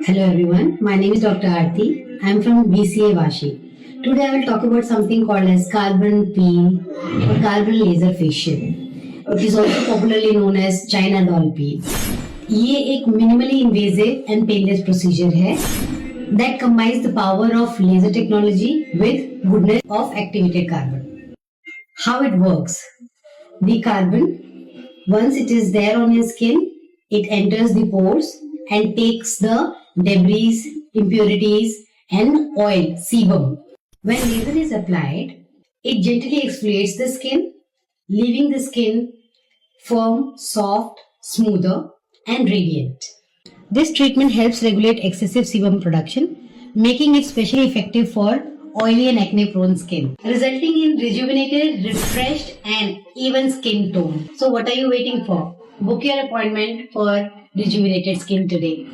Hello everyone, my name is Dr. Aarti. I am from BCA Vashi. Today I will talk about something called as carbon peel or carbon laser facial. It is also popularly known as China doll peel. ये एक minimally invasive and painless procedure है that combines the power of laser technology with goodness of activated carbon. How it works? The carbon, once it is there on your skin, it enters the pores and takes the debris, impurities, and oil, sebum. When laser is applied, it gently exfoliates the skin, leaving the skin firm, soft, smoother, and radiant. This treatment helps regulate excessive sebum production, making it specially effective for oily and acne prone skin, resulting in rejuvenated, refreshed, and even skin tone. So, what are you waiting for? Book your appointment for rejuvenated skin today.